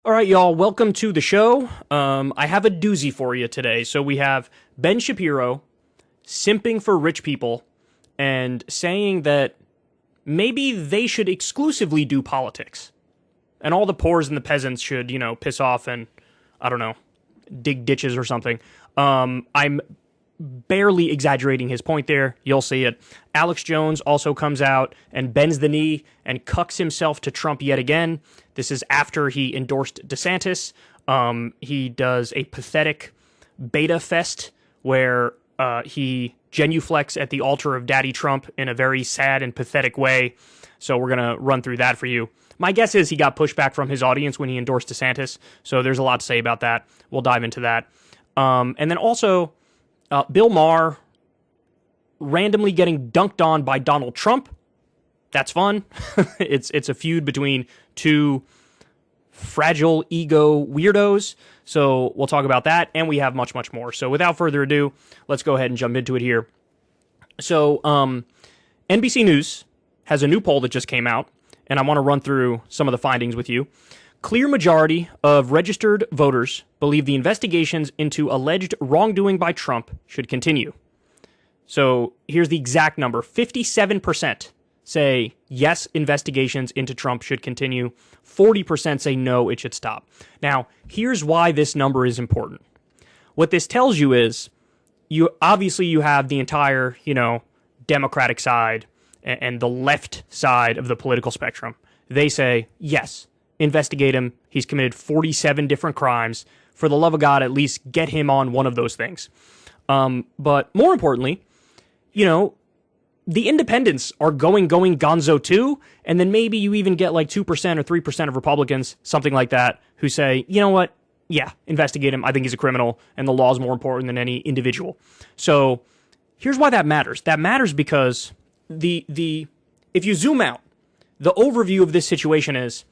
All right, y'all, welcome to the show. I have a doozy for you today. So we have Ben Shapiro simping for rich people and saying that maybe they should exclusively do politics. And all the poors and the peasants should, piss off and, I don't know, dig ditches or something. I'm barely exaggerating his point there. You'll see it. Alex Jones also comes out and bends the knee and cucks himself to Trump yet again. This is after he endorsed DeSantis. He does a pathetic beta fest where he genuflects at the altar of Daddy Trump in a very sad and pathetic way. So we're going to run through that for you. My guess is he got pushback from his audience when he endorsed DeSantis. So there's a lot to say about that. We'll dive into that. And then also, Bill Maher randomly getting dunked on by Donald Trump. That's fun. It's a feud between two fragile ego weirdos. So we'll talk about that, and we have much, much more. So without further ado, let's go ahead and jump into it here. So NBC News has a new poll that just came out, and I want to run through some of the findings with you. Clear majority of registered voters believe the investigations into alleged wrongdoing by Trump should continue. So here's the exact number. 57% say yes, investigations into Trump should continue. 40% say no, it should stop. Now, here's why this number is important. What this tells you is you have the entire, Democratic side and the left side of the political spectrum. They say, yes, investigate him. He's committed 47 different crimes. For the love of God, at least get him on one of those things. But more importantly, the independents are going gonzo too. And then maybe you even get like 2% or 3% of Republicans, something like that, who say, you know what? Yeah, investigate him. I think he's a criminal and the law is more important than any individual. So here's why that matters. That matters because if you zoom out, the overview of this situation is,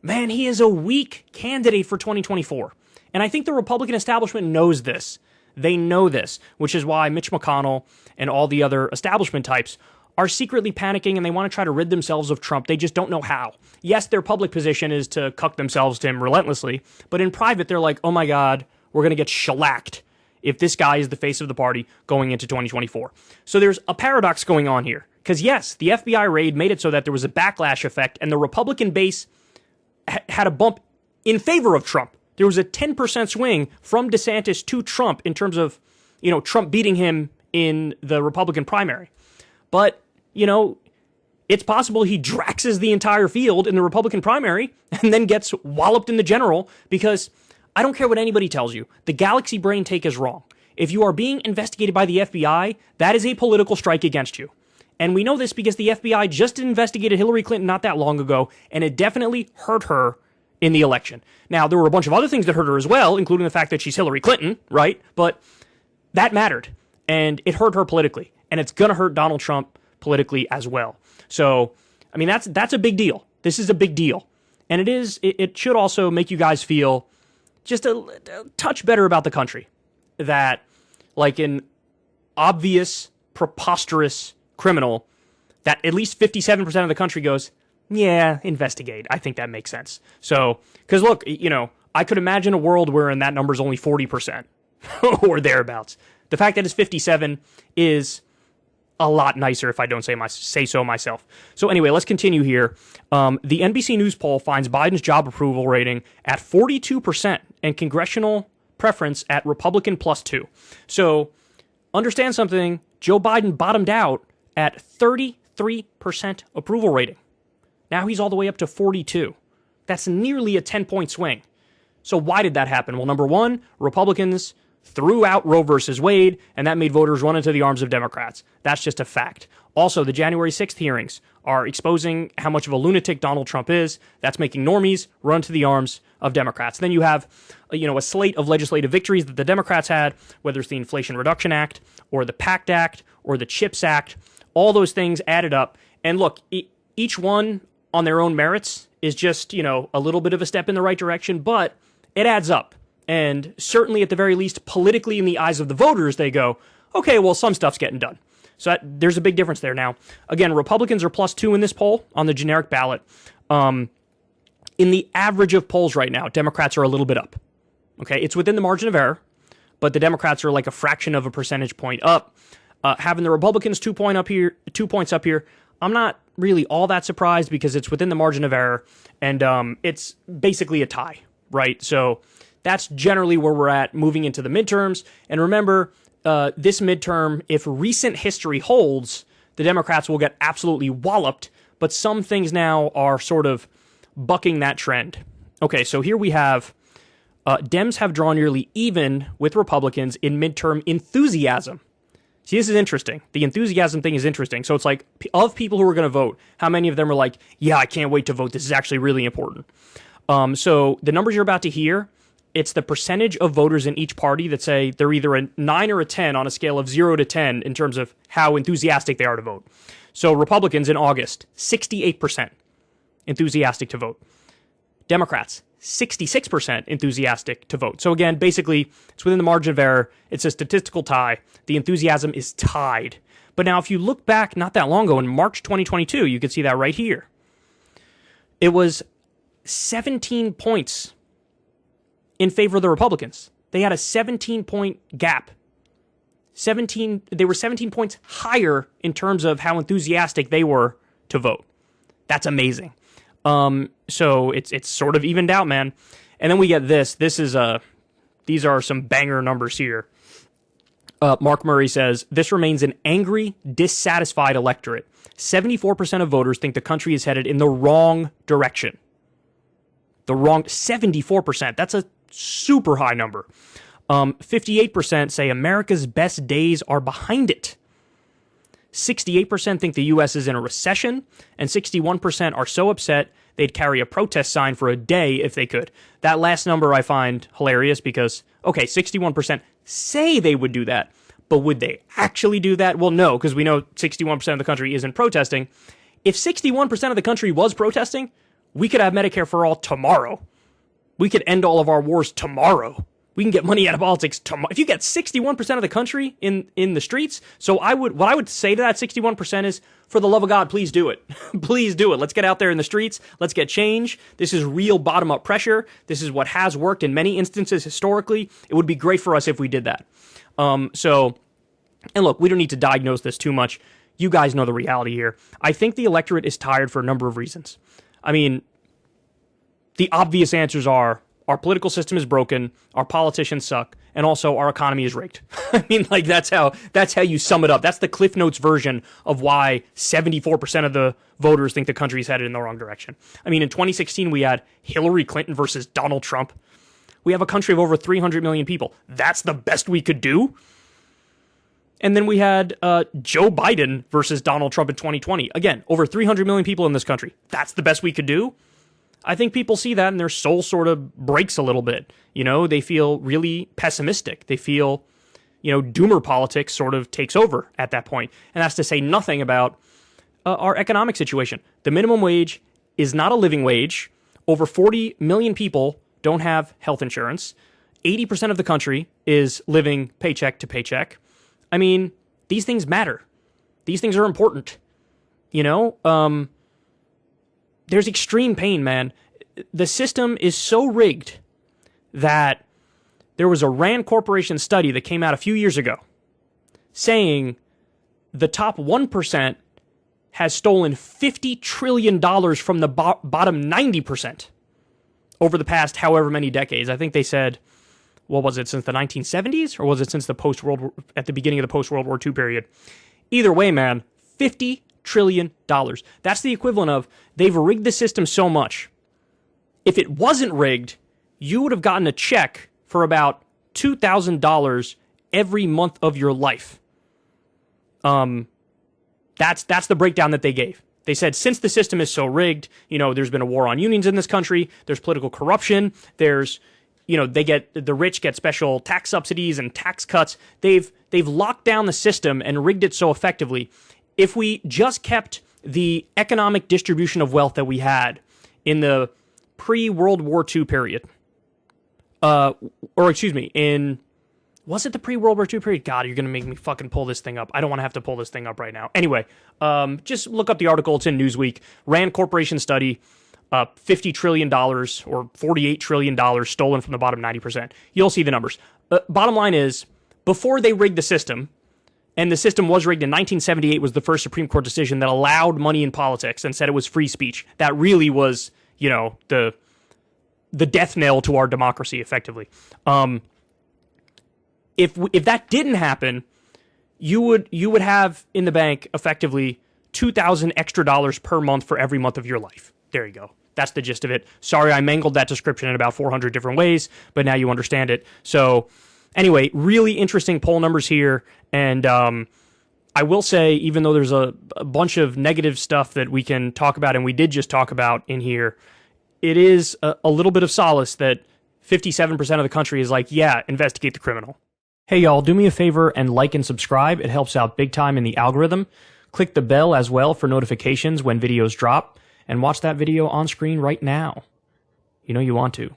man, he is a weak candidate for 2024. And I think the Republican establishment knows this. They know this, which is why Mitch McConnell and all the other establishment types are secretly panicking and they want to try to rid themselves of Trump. They just don't know how. Yes, their public position is to cuck themselves to him relentlessly, but in private, they're like, oh my God, we're going to get shellacked if this guy is the face of the party going into 2024. So there's a paradox going on here. Because yes, the FBI raid made it so that there was a backlash effect and the Republican base had a bump in favor of Trump. There was a 10% swing from DeSantis to Trump in terms of, Trump beating him in the Republican primary. But, it's possible he draxes the entire field in the Republican primary and then gets walloped in the general because I don't care what anybody tells you. The galaxy brain take is wrong. If you are being investigated by the FBI, that is a political strike against you. And we know this because the FBI just investigated Hillary Clinton not that long ago, and it definitely hurt her in the election. Now, there were a bunch of other things that hurt her as well, including the fact that she's Hillary Clinton, right? But that mattered, and it hurt her politically, and it's going to hurt Donald Trump politically as well. So, I mean, that's a big deal. This is a big deal. And it should also make you guys feel just a touch better about the country. That, like an obvious, preposterous criminal, that at least 57% of the country goes, yeah, investigate. I think that makes sense. So, because look, I could imagine a world wherein that number is only 40% or thereabouts. The fact that it's 57 is a lot nicer if I don't say so myself. So anyway, let's continue here. The NBC News poll finds Biden's job approval rating at 42% and congressional preference at Republican +2. So understand something. Joe Biden bottomed out at 33% approval rating. Now he's all the way up to 42. That's nearly a 10-point swing. So why did that happen? Well, number one, Republicans threw out Roe versus Wade, and that made voters run into the arms of Democrats. That's just a fact. Also, the January 6th hearings are exposing how much of a lunatic Donald Trump is. That's making normies run to the arms of Democrats. Then you have, a slate of legislative victories that the Democrats had, whether it's the Inflation Reduction Act or the PACT Act or the CHIPS Act. All those things added up. And look, each one on their own merits is just, a little bit of a step in the right direction, but it adds up. And certainly at the very least, politically in the eyes of the voters, they go, okay, well, some stuff's getting done. So there's a big difference there. Now, again, Republicans are +2 in this poll on the generic ballot. in the average of polls right now, Democrats are a little bit up. Okay, it's within the margin of error, but the Democrats are like a fraction of a percentage point up. Having the Republicans 2 points up here, I'm not really all that surprised because it's within the margin of error, and it's basically a tie, right? So that's generally where we're at moving into the midterms. And remember, this midterm, if recent history holds, the Democrats will get absolutely walloped, but some things now are sort of bucking that trend. Okay, so here we have Dems have drawn nearly even with Republicans in midterm enthusiasm. See, this is interesting. The enthusiasm thing is interesting. So it's like, of people who are going to vote, how many of them are like, yeah, I can't wait to vote. This is actually really important. So the numbers you're about to hear, it's the percentage of voters in each party that say they're either a 9 or a 10 on a scale of 0 to 10 in terms of how enthusiastic they are to vote. So Republicans in August, 68% enthusiastic to vote. Democrats, 66% enthusiastic to vote. So again, basically, it's within the margin of error. It's a statistical tie. The enthusiasm is tied. But now if you look back not that long ago, in March 2022, you can see that right here. It was 17 points in favor of the Republicans. They had a 17-point gap. They were 17 points higher in terms of how enthusiastic they were to vote. That's amazing. So it's sort of evened out, man. And then we get this. These are some banger numbers here. Mark Murray says, this remains an angry, dissatisfied electorate. 74% of voters think the country is headed in the wrong direction. 74%. That's a super high number. 58% say America's best days are behind it. 68% think the U.S. is in a recession, and 61% are so upset they'd carry a protest sign for a day if they could. That last number I find hilarious because, okay, 61% say they would do that, but would they actually do that? Well, no, because we know 61% of the country isn't protesting. If 61% of the country was protesting, we could have Medicare for all tomorrow. We could end all of our wars tomorrow. We can get money out of politics tomorrow. If you get 61% of the country in the streets, so what I would say to that 61% is, for the love of God, please do it. Please do it. Let's get out there in the streets. Let's get change. This is real bottom-up pressure. This is what has worked in many instances historically. It would be great for us if we did that. And look, we don't need to diagnose this too much. You guys know the reality here. I think the electorate is tired for a number of reasons. I mean, the obvious answers are, our political system is broken, our politicians suck, and also our economy is rigged. I mean, like, that's how you sum it up. That's the Cliff Notes version of why 74% of the voters think the country's headed in the wrong direction. I mean, in 2016, we had Hillary Clinton versus Donald Trump. We have a country of over 300 million people. That's the best we could do? And then we had Joe Biden versus Donald Trump in 2020. Again, over 300 million people in this country. That's the best we could do? I think people see that and their soul sort of breaks a little bit. You know, they feel really pessimistic. They feel, doomer politics sort of takes over at that point. And that's to say nothing about our economic situation. The minimum wage is not a living wage. Over 40 million people don't have health insurance. 80% of the country is living paycheck to paycheck. I mean, these things matter. These things are important. There's extreme pain, man. The system is so rigged that there was a Rand Corporation study that came out a few years ago saying the top 1% has stolen $50 trillion from the bottom 90% over the past however many decades. I think they said, what was it, since the 1970s? Or was it since at the beginning of the post-World War II period? Either way, man, $50 trillion. That's the equivalent of, they've rigged the system so much. If it wasn't rigged, you would have gotten a check for about $2,000 every month of your life. That's the breakdown that they gave. They said, since the system is so rigged, there's been a war on unions in this country, there's political corruption, there's, the rich get special tax subsidies and tax cuts. They've locked down the system and rigged it so effectively. If we just kept the economic distribution of wealth that we had in the pre-World War II period, was it the pre-World War II period? God, you're going to make me fucking pull this thing up. I don't want to have to pull this thing up right now. Anyway, just look up the article. It's in Newsweek. Rand Corporation study. $50 trillion or $48 trillion stolen from the bottom 90%. You'll see the numbers. Bottom line is, before they rigged the system, and the system was rigged in 1978 was the first Supreme Court decision that allowed money in politics and said it was free speech. That really was, the death knell to our democracy, effectively. If that didn't happen, you would have in the bank effectively $2,000 extra per month for every month of your life. There you go. That's the gist of it. Sorry, I mangled that description in about 400 different ways, but now you understand it. So anyway, really interesting poll numbers here. And I will say, even though there's a bunch of negative stuff that we can talk about, and we did just talk about in here, it is a little bit of solace that 57% of the country is like, yeah, investigate the criminal. Hey, y'all, do me a favor and like and subscribe. It helps out big time in the algorithm. Click the bell as well for notifications when videos drop, and watch that video on screen right now. You know you want to.